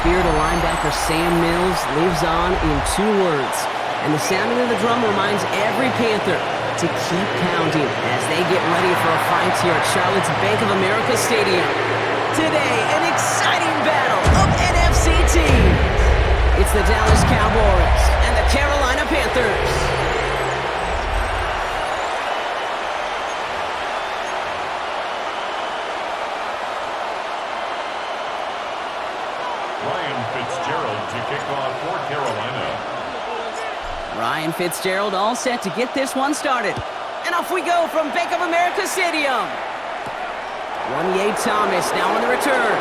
spirit of linebacker Sam Mills lives on in 2 words. And the sounding of the drum reminds every Panther to keep pounding as they get ready for a fight here at Charlotte's Bank of America Stadium. Today, an exciting battle of NFC teams. It's the Dallas Cowboys and the Carolina Panthers. Ryan Fitzgerald all set to get this one started. And off we go from Bank of America Stadium. Wanye Thomas now on the return.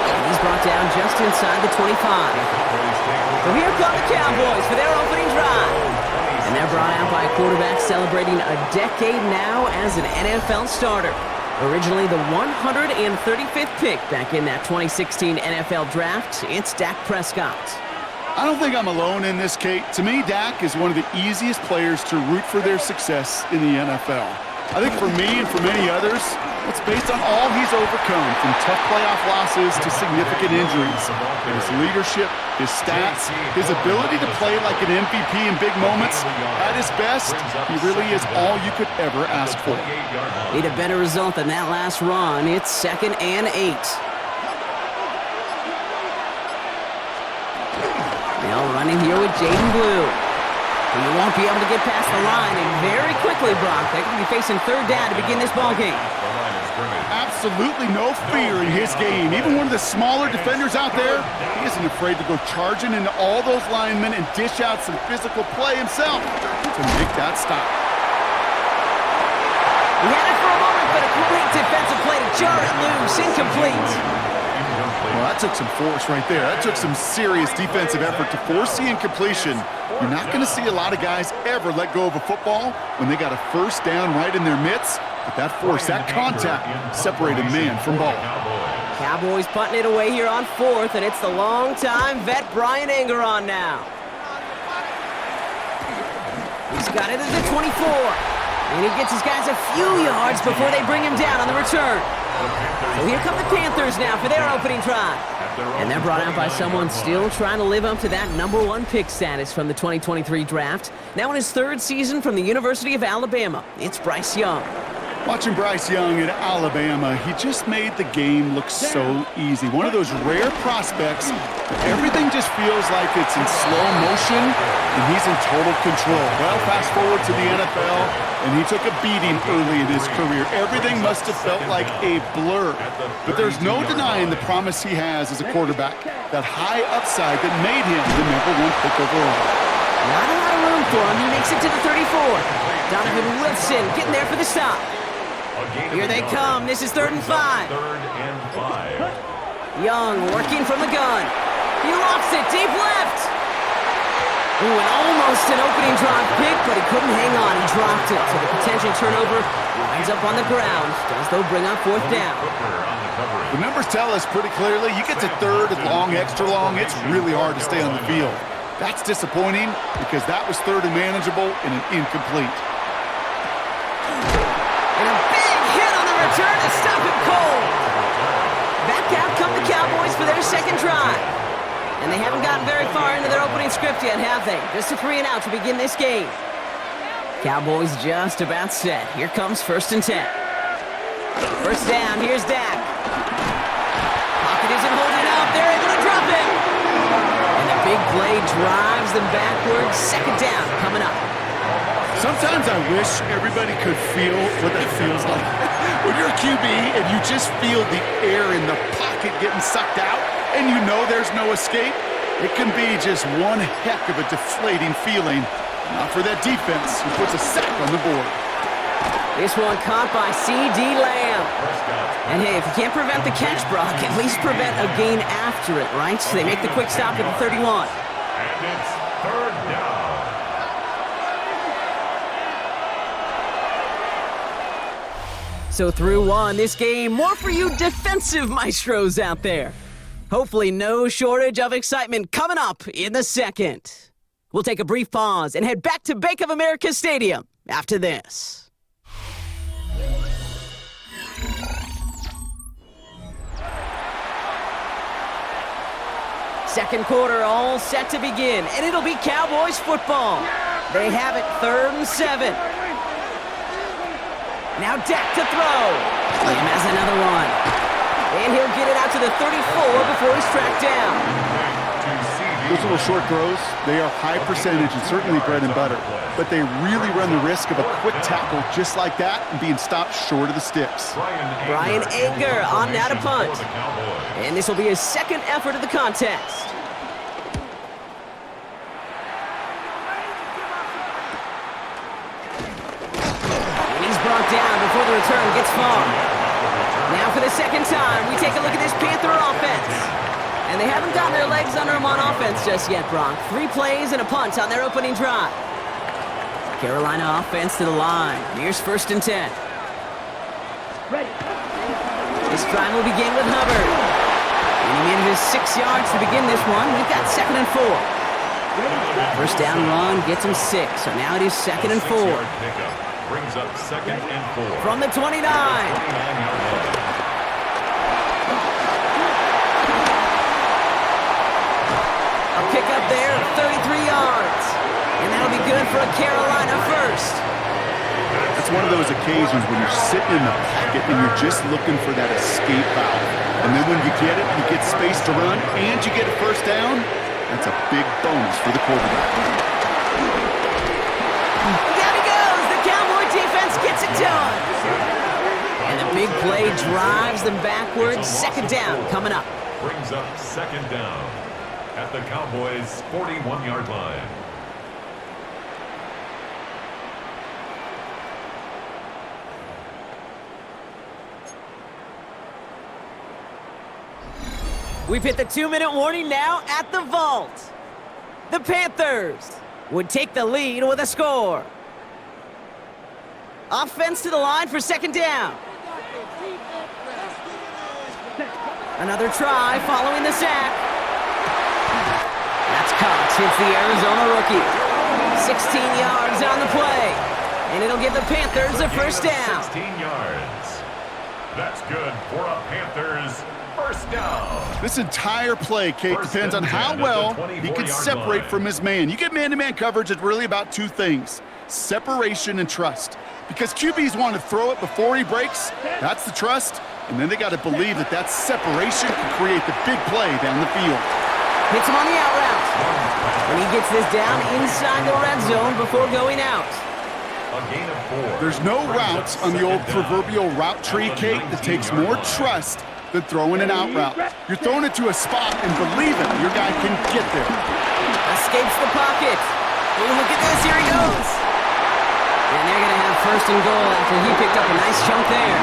And he's brought down just inside the 25. So here come the Cowboys for their opening drive. And they're brought out by a quarterback celebrating a decade now as an NFL starter. Originally the 135th pick back in that 2016 NFL Draft, it's Dak Prescott. I don't think I'm alone in this, Kate. To me, Dak is one of the easiest players to root for their success in the NFL. I think for me and for many others, it's based on all he's overcome, from tough playoff losses to significant injuries. His leadership, his stats, his ability to play like an MVP in big moments. At his best, he really is all you could ever ask for. Need a better result than that last run. It's 2nd and 8. Now running here with Jaden Blue. He won't be able to get past the line, and very quickly, Brock, they could be facing 3rd down to begin this ball game. Absolutely no fear in his game. Even one of the smaller defenders out there, he isn't afraid to go charging into all those linemen and dish out some physical play himself to make that stop. He had it for a moment, but a great defensive play to jar it loose, incomplete. Well, that took some force right there. That took some serious defensive effort to force the incompletion. You're not going to see a lot of guys ever let go of a football when they got a 1st down right in their midst. But that force, that contact, separated man from ball. Cowboys punting it away here on 4th, and it's the long-time vet Brian Engeron now. He's got it at the 24. And he gets his guys a few yards before they bring him down on the return. So here come the Panthers now for their opening drive. And they're brought out by someone still trying to live up to that #1 pick status from the 2023 draft. Now in his 3rd season from the University of Alabama, it's Bryce Young. Watching Bryce Young at Alabama, he just made the game look so easy. One of those rare prospects, everything just feels like it's in slow motion, and he's in total control. Well, fast forward to the NFL, and he took a beating early in his career. Everything must have felt like a blur. But there's no denying the promise he has as a quarterback, that high upside that made him the #1 pick overall. Not a lot of room for him. He makes it to the 34. Donovan Wilson getting there for the stop. Here they come. This is 3rd and 5. Young working from the gun. He lofts it deep left. Ooh, and almost an opening drive pick, but he couldn't hang on. He dropped it. So the potential turnover winds up on the ground. Does, though, bring up 4th down. The numbers tell us pretty clearly, you get to 3rd and long, extra long, it's really hard to stay on the field. That's disappointing because that was 3rd and manageable and an incomplete. Return to stop him cold. Back out come the Cowboys for their 2nd drive. And they haven't gotten very far into their opening script yet, have they? Just a 3 and out to begin this game. Cowboys just about set. Here comes 1st and 10. 1st down, here's Dak. Pocket isn't holding up. They're able to drop it. And the big play drives them backwards. 2nd down coming up. Sometimes I wish everybody could feel what that feels like. When you're a QB and you just feel the air in the pocket getting sucked out and you know there's no escape, it can be just one heck of a deflating feeling. Not for that defense who puts a sack on the board. This one caught by C.D. Lamb. And hey, if you can't prevent the catch, Brock, at least prevent a gain after it, right? So they make the quick stop at the 31. And it's 3rd down. So through 1, this game, more for you defensive maestros out there. Hopefully no shortage of excitement coming up in the 2nd. We'll take a brief pause and head back to Bank of America Stadium after this. Second quarter all set to begin, and it'll be Cowboys football. They have it 3rd and 7. Now Dak to throw. Lamb has another one. And he'll get it out to the 34 before he's tracked down. Those little short throws, they are high percentage and certainly bread and butter. But they really run the risk of a quick tackle just like that and being stopped short of the sticks. Brian Anger on now to punt. And this will be his second effort of the contest. And he's brought down before the return gets far. Now for the second time, we take a look at this Panther offense. And they haven't gotten their legs under them on offense just yet, Brock. 3 plays and a punt on their opening drive. Carolina offense to the line. Here's 1st and 10. This drive will begin with Hubbard. And he manages 6 yards to begin this one. We've got 2nd and 4. First down run gets him 6. So now it is 2nd and 4. Brings up 2nd and 4. From the 29. Pick up there, 33 yards. And that'll be good for a Carolina first. That's one of those occasions when you're sitting in the pocket and you're just looking for that escape valve. And then when you get it, you get space to run, and you get a first down. That's a big bonus for the quarterback. Down he goes. The Cowboy defense gets it done. And the big play drives them backwards. 2nd down coming up. Brings up 2nd down at the Cowboys' 41-yard line. We've hit the 2-minute warning now at the vault. The Panthers would take the lead with a score. Offense to the line for 2nd down. Another try following the sack. That's Cox, hits the Arizona rookie. 16 yards on the play. And it'll give the Panthers a first down. 16 yards. That's good for a Panthers first down. This entire play, Kate, depends on how well he can separate from his man. You get man-to-man coverage, it's really about 2 things. Separation and trust. Because QBs want to throw it before he breaks. That's the trust. And then they got to believe that that separation can create the big play down the field. Hits him on the out route. And he gets this down inside the red zone before going out. A gain of 4. There's no routes on the old proverbial route tree, Kate, that takes more trust than throwing an out route. You're throwing it to a spot and believing your guy can get there. Escapes the pocket. Oh, look at this. Here he goes. And they're going to have 1st and goal after he picked up a nice chunk there.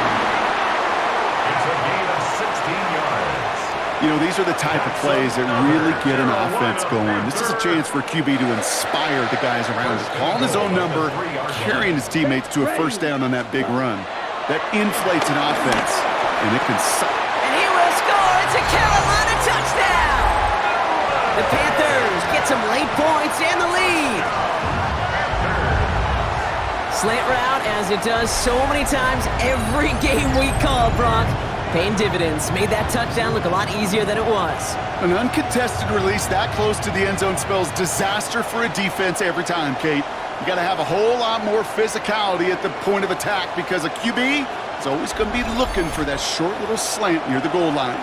It's a gain of 16 yards. You know, these are the type of plays that really get an offense going. This is a chance for QB to inspire the guys around him. Calling his own number, carrying his teammates to a first down on that big run. That inflates an offense, and it can suck. And he will score. It's a Carolina touchdown. The Panthers get some late points and the lead. Slant route, as it does so many times every game we call, Brock. Paying dividends. Made that touchdown look a lot easier than it was. An uncontested release that close to the end zone spells disaster for a defense every time, Kate. You got to have a whole lot more physicality at the point of attack because a QB is always going to be looking for that short little slant near the goal line.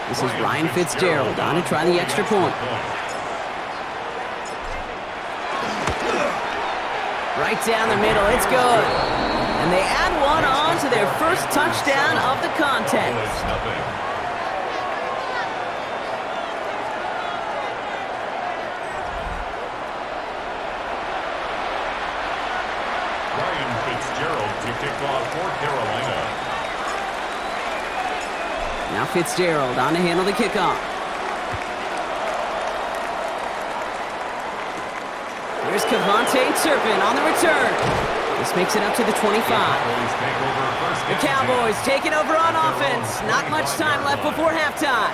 This is Ryan Fitzgerald on to try the extra point. Right down the middle, it's good. And they add one on to their first touchdown of the contest. Ryan Fitzgerald to kick off for Carolina. Now Fitzgerald on to handle the kickoff. Here's Kevontae Turpin on the return. This makes it up to the 25. The Cowboys taking over on offense. Not much time left before halftime.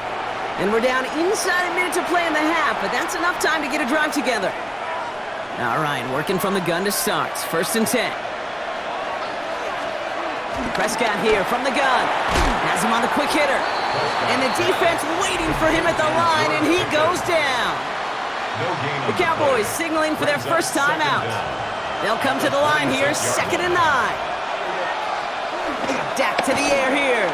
And we're down inside a minute to play in the half, but that's enough time to get a drive together. All right, working from the gun to start. 1st and 10. Prescott here from the gun. Has him on the quick hitter. And the defense waiting for him at the line, and he goes down. The Cowboys signaling for their first time out. They'll come to the line here, 2nd and 9. Dak to the air here.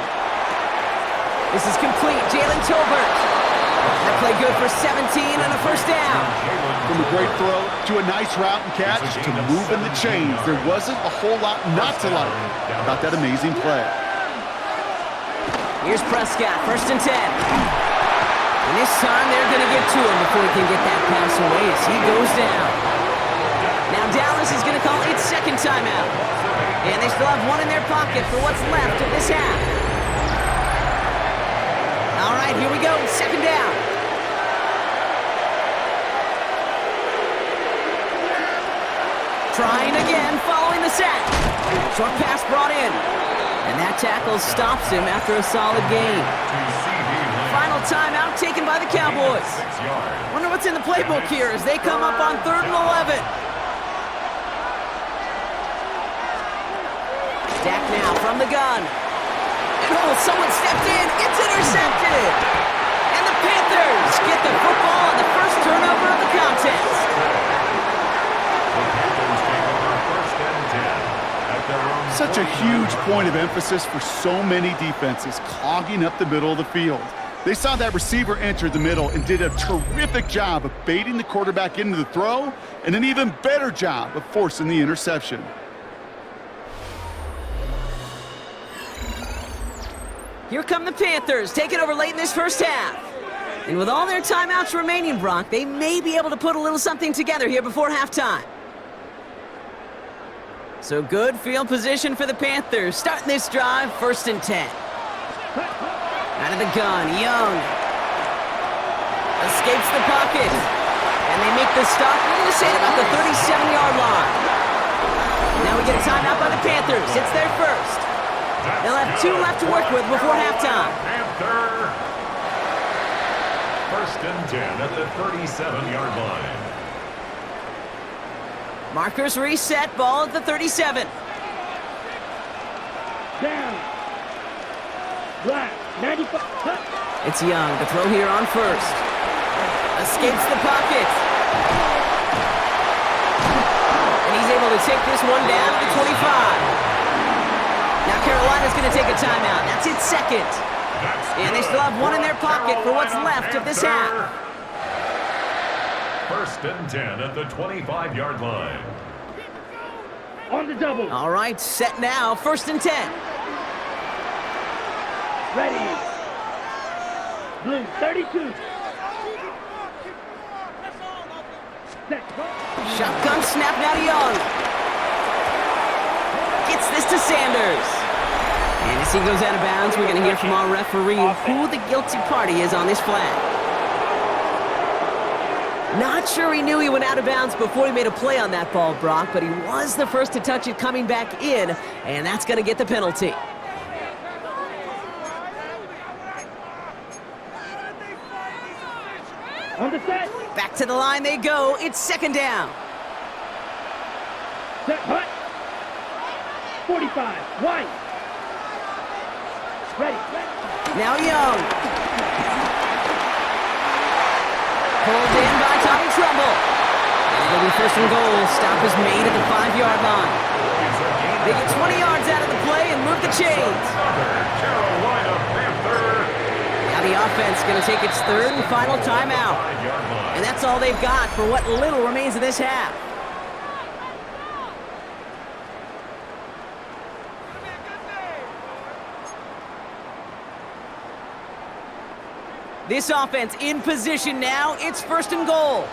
This is complete. Jalen Tolbert. That play good for 17 and a first down. From a great throw to a nice route and catch to moving the chains. There wasn't a whole lot not to like about that amazing play. Here's Prescott, 1st and 10. And this time they're going to get to him before he can get that pass away as he goes down. Now Dallas is going to call its 2nd timeout. And they still have one in their pocket for what's left of this half. All right, here we go, 2nd down. Trying again, following the sack. Short pass brought in. And that tackle stops him after a solid gain. Final timeout taken by the Cowboys. Wonder what's in the playbook here as they come up on 3rd and 11. Dak now from the gun. And oh, someone stepped in. It's intercepted. And the Panthers get the football on the first turnover of the contest. Such a huge point of emphasis for so many defenses, clogging up the middle of the field. They saw that receiver enter the middle and did a terrific job of baiting the quarterback into the throw, and an even better job of forcing the interception. Here come the Panthers, taking over late in this first half. And with all their timeouts remaining, Brock, they may be able to put a little something together here before halftime. So good field position for the Panthers. Starting this drive, 1st and 10. Out of the gun, Young. Escapes the pocket. And they make the stop, we're going to say at about the 37-yard line. Now we get a timeout by the Panthers. It's their first. They'll have 2 left to work with before halftime. Panther. 1st and 10 at the 37-yard line. Markers reset, ball at the 37. Down. Black, 95. It's Young, the throw here on 1st. Escapes the pocket. And he's able to take this one down to the 25. Now Carolina's going to take a timeout. That's its 2nd. And they still have one in their pocket for what's left of this half. 1st and 10 at the 25-yard line. On the double. All right, set now, 1st and 10. Ready. Blue, 32. Set. Shotgun snap now to Young. Gets this to Sanders. And as he goes out of bounds, we're going to hear from our referee who the guilty party is on this flag. Not sure he knew he went out of bounds before he made a play on that ball, Brock, but he was the first to touch it coming back in, and that's going to get the penalty. On the set. Back to the line they go. It's 2nd down. Set, hut. 45, White. Ready. Now Young. Pulled in by Tommy Trumbull. And it'll be 1st and goal. Stop is made at the 5-yard line. They get 20 yards out of the play and move the chains. Carolina Panther. Now the offense going to take its 3rd and final timeout. And that's all they've got for what little remains of this half. This offense in position now. It's 1st and goal.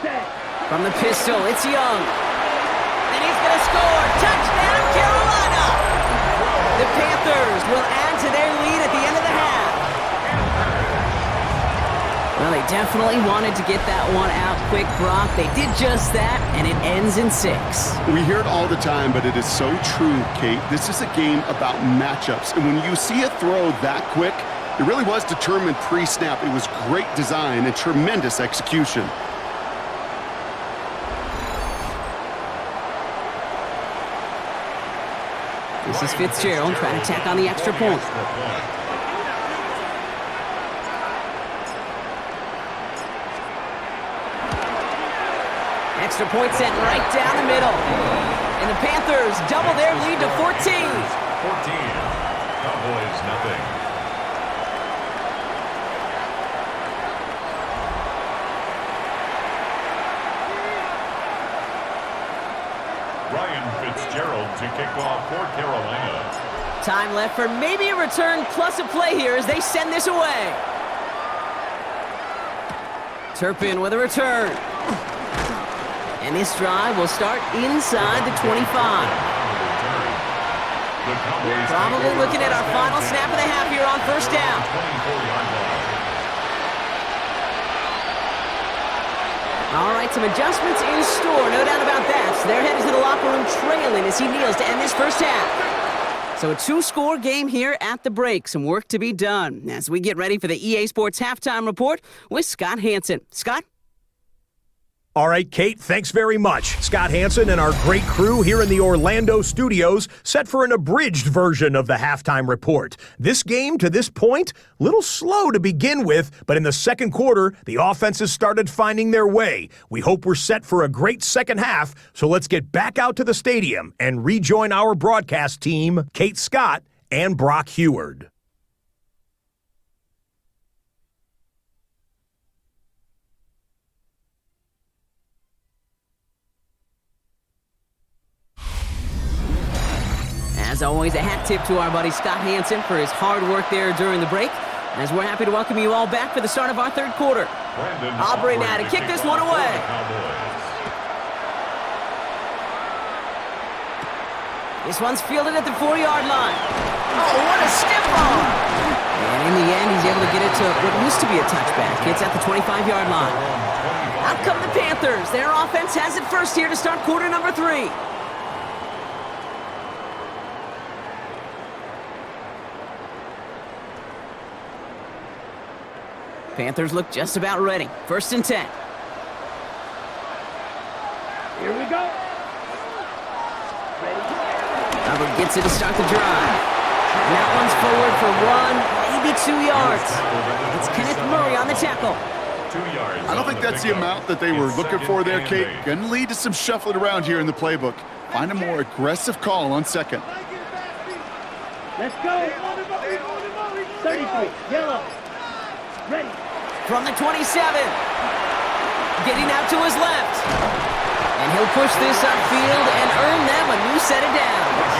Set. From the pistol, it's Young. And he's going to score. Touchdown, Carolina! The Panthers will add to their lead at the end of the half. Well, they definitely wanted to get that one out quick, Brock. They did just that, and it ends in 6. We hear it all the time, but it is so true, Kate. This is a game about matchups. And when you see a throw that quick, it really was determined pre-snap. It was great design and tremendous execution. This is Fitzgerald trying to tack on the extra point. Extra point sent right down the middle. And the Panthers double their lead to 14. 14. Cowboys, nothing. Ryan Fitzgerald to kick off for Carolina. Time left for maybe a return plus a play here as they send this away. Turpin with a return. And this drive will start inside the 25. Probably looking at our final snap of the half here on first down. All right, some adjustments in store, no doubt about that. So they're headed to the locker room trailing as he kneels to end this first half. So a two-score game here at the break. Some work to be done as we get ready for the EA Sports Halftime Report with Scott Hanson. Scott? All right, Kate, thanks very much. Scott Hanson and our great crew here in the Orlando studios set for an abridged version of the halftime report. This game, to this point, a little slow to begin with, but in the second quarter, the offenses started finding their way. We hope we're set for a great second half, so let's get back out to the stadium and rejoin our broadcast team, Kate Scott and Brock Heward. As always, a hat tip to our buddy Scott Hanson for his hard work there during the break. As we're happy to welcome you all back for the start of our third quarter. Aubrey now to kick this one away. This one's fielded at the 4-yard line. Oh, what a stiff arm! And in the end, he's able to get it to what used to be a touchback. It's at the 25-yard line. Out come the Panthers. Their offense has it first here to start quarter number 3. Panthers look just about ready. First and 10. Here we go. Hubbard gets it to start the drive. And that one's forward for 1, maybe 2 yards. It's Kenneth Murray on the tackle. 2 yards. I don't think that's the amount that they were looking for there, Kate. Going to lead to some shuffling around here in the playbook. Find a more aggressive call on second. Let's go. 33, yellow. Ready. From the 27. Getting out to his left. And he'll push this upfield and earn them a new set of downs.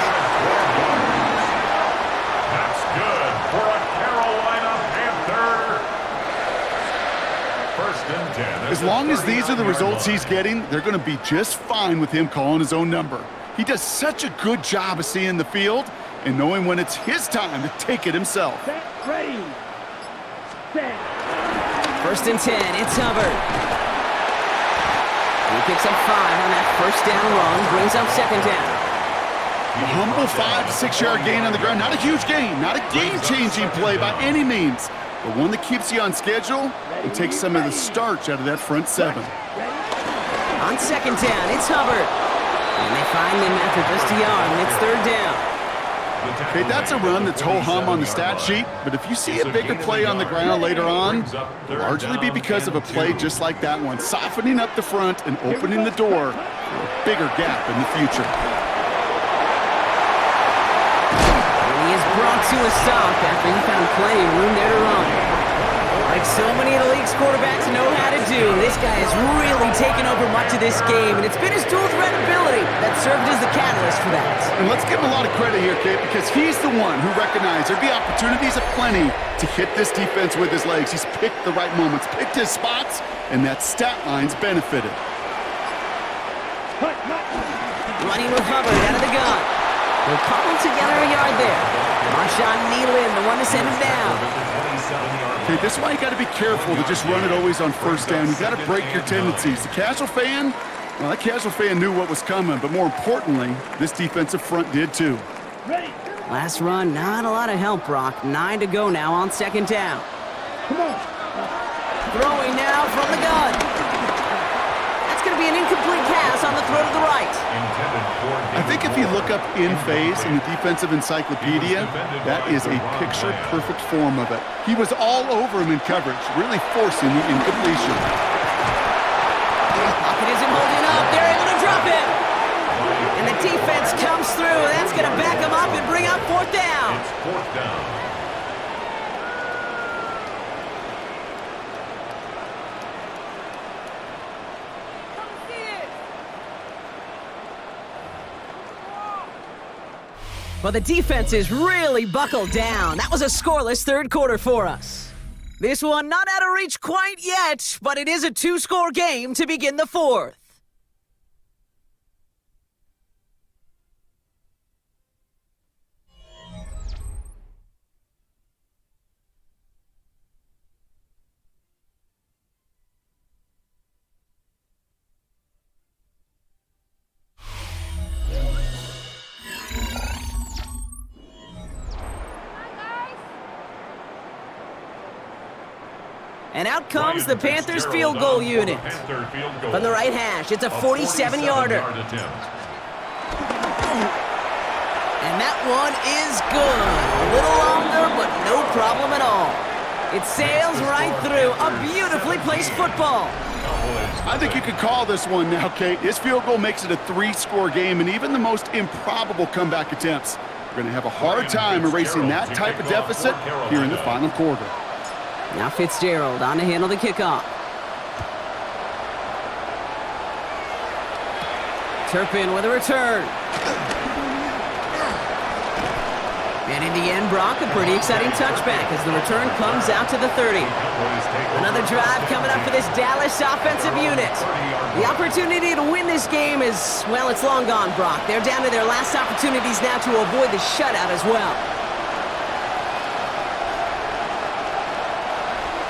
That's good for a Carolina Panther. First and 10. As long as these are the results he's getting, they're going to be just fine with him calling his own number. He does such a good job of seeing the field and knowing when it's his time to take it himself. Set, ready. Set. First and 10, it's Hubbard. He picks up 5 on that first down run, brings up second down. A humble 5 to 6 yard gain on the ground. Not a huge gain, not a game-changing play by any means, but one that keeps you on schedule and takes some of the starch out of that front 7. On second down, it's Hubbard. And they find him after just a yard, and it's third down. Okay, that's a run that's ho-hum on the stat sheet, but if you see a bigger play on the ground later on, it'll largely be because of a play just like that one, softening up the front and opening the door for a bigger gap in the future. And he is brought to a stop after he found plenty of room there to run. Like so many of the league's quarterbacks know how to do, this guy has really taken over much of this game, and it's been his dual threat ability that served as the catalyst for that. And let's give him a lot of credit here, Kate, because he's the one who recognized there'd be opportunities aplenty to hit this defense with his legs. He's picked the right moments, picked his spots, and that stat line's benefited. Running with Hubbard out of the gun. They'll cobble together a yard there. Marshawn Nealon, the one to send him down. Okay, this is why you got to be careful to just run it always on first down. You got to break your tendencies. The casual fan, well, that casual fan knew what was coming, but more importantly, this defensive front did too. Ready. Last run, not a lot of help, Brock. 9 to go now on second down. Come on. Throwing now from the gun. That's going to be an incomplete pass on the throw to the right. Intended I think if you look up in phase in the defensive encyclopedia, that is a picture-perfect form of it. He was all over him in coverage, really forcing the incompletion. Pocket isn't holding up. They're able to drop it. And the defense comes through. That's going to back them up and bring up fourth down. It's fourth down. Well, the defense is really buckled down. That was a scoreless third quarter for us. This one not out of reach quite yet, but it is a two-score game to begin the fourth. And out comes the Panthers field goal unit. From the right hash, it's a 47-yarder. And that one is good. A little longer, but no problem at all. It sails right through. A beautifully placed football. I think you could call this one now, Kate. His field goal makes it a three-score game, and even the most improbable comeback attempts are going to have a hard time erasing that type of deficit here in the final quarter. Now Fitzgerald on to handle the kickoff. Turpin with a return. And in the end, Brock, a pretty exciting touchback as the return comes out to the 30. Another drive coming up for this Dallas offensive unit. The opportunity to win this game is, well, it's long gone, Brock. They're down to their last opportunities now to avoid the shutout as well.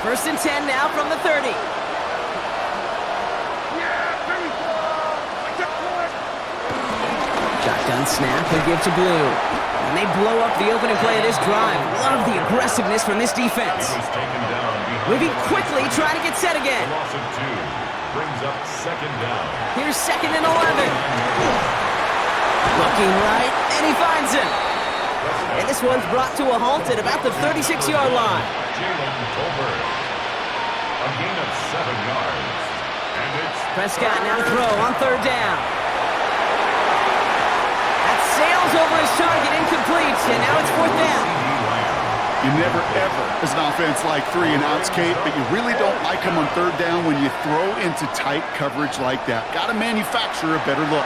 1st and 10 now from the 30. Shotgun snap and give to Blue. And they blow up the opening play of this drive. Love the aggressiveness from this defense. Moving quickly, trying to get set again. Loss of 2 brings up second down. Here's 2nd and 11. Looking right, and he finds him. And this one's brought to a halt at about the 36-yard line. A gain of 7 yards. And it's Prescott now to throw on 3rd down. That sails over his target, incomplete, and now it's 4th down. You never, ever, as an offense, like 3 and outs, Kate, but you really don't like them on 3rd down when you throw into tight coverage like that. Got to manufacture a better look.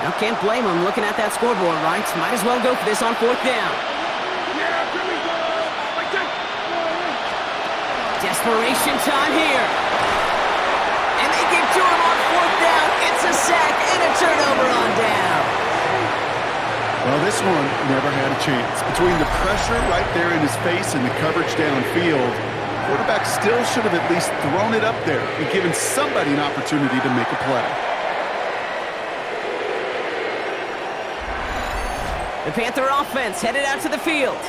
Now can't blame him looking at that scoreboard, right? Might as well go for this on 4th down. Desperation time here. And they get to him on 4th down. It's a sack and a turnover on down. Well, this one never had a chance. Between the pressure right there in his face and the coverage downfield, quarterback still should have at least thrown it up there and given somebody an opportunity to make a play. The Panther offense headed out to the field.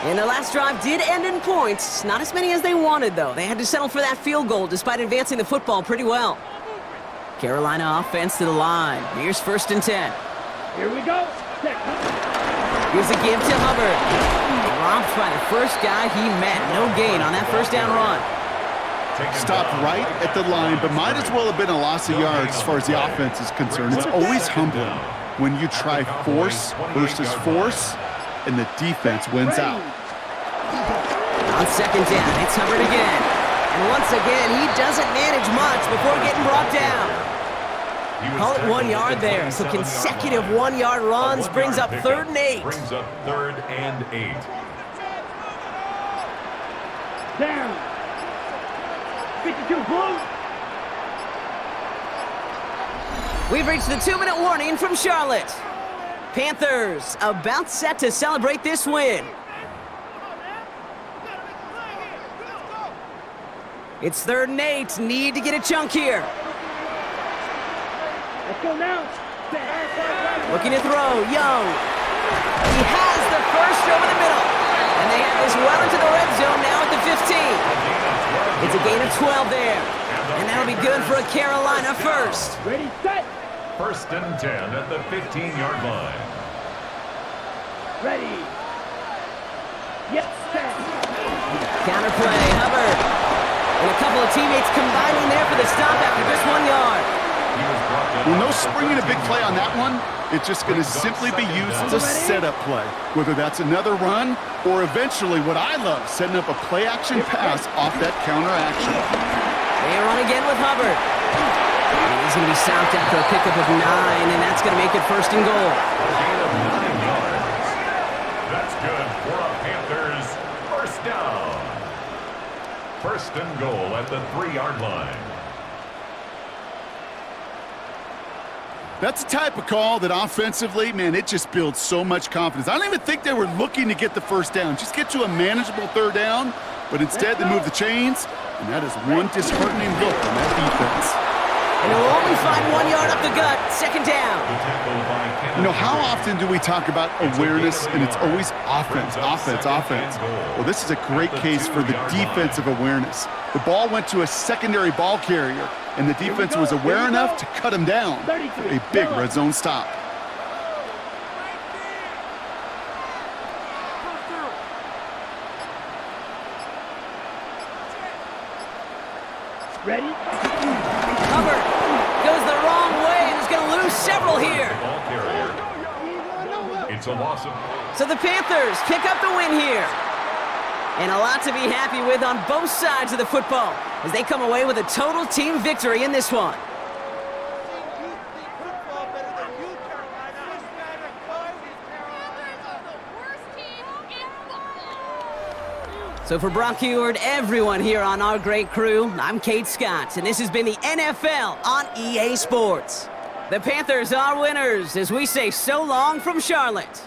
And the last drive did end in points. Not as many as they wanted, though. They had to settle for that field goal despite advancing the football pretty well. Carolina offense to the line. Here's 1st and 10. Here we go. Here's a give to Hubbard. Romped by the first guy he met. No gain on that 1st down run. Stopped right at the line, but might as well have been a loss of yards as far as the offense is concerned. It's always humbling when you try force versus force, and the defense wins out. On 2nd down, it's Hubbard again. And once again, he doesn't manage much before getting brought down. Call it 1 yard there. So consecutive 1-yard runs brings up 3rd and 8. Brings up 3rd and 8. Down. 52 Blue. We've reached the 2-minute warning from Charlotte. Panthers about set to celebrate this win. It's 3rd and 8. Need to get a chunk here. Let's go now. Looking to throw. Young. He has the first over the middle. And they have this well into the red zone now at the 15. It's a gain of 12 there. And that'll be good for a Carolina first. Ready, set. First and 10 at the 15-yard line. Ready. Yes, set. Counterplay, Hubbard. And a couple of teammates combining there for the stop after just 1 yard. Well, no springing a big play on that one. It's just going to simply be used as a setup play, whether that's another run or eventually what I love, setting up a play-action pass off that counter action. They run again with Hubbard. And he's going to be stopped after a pickup of 9, and that's going to make it first and goal. A gain of 9 yards. That's good for a Panthers first down. First and goal at the 3-yard line. That's the type of call that offensively, man, it just builds so much confidence. I don't even think they were looking to get the first down. Just get to a manageable third down, but instead they move the chains, and that is one disheartening look on that defense. And he'll only find 1 yard up the gut, second down. You know, how often do we talk about awareness, and it's always offense, offense, offense? Well, this is a great case for the defensive awareness. The ball went to a secondary ball carrier, and the defense was aware enough to cut him down. A big red zone stop. Ready. Hubbard goes the wrong way and is going to lose several here. Ball carrier. It's a loss of... So the Panthers pick up the win here. And a lot to be happy with on both sides of the football as they come away with a total team victory in this one. So for Brock Heward, everyone here on our great crew, I'm Kate Scott, and this has been the NFL on EA Sports. The Panthers are winners as we say so long from Charlotte.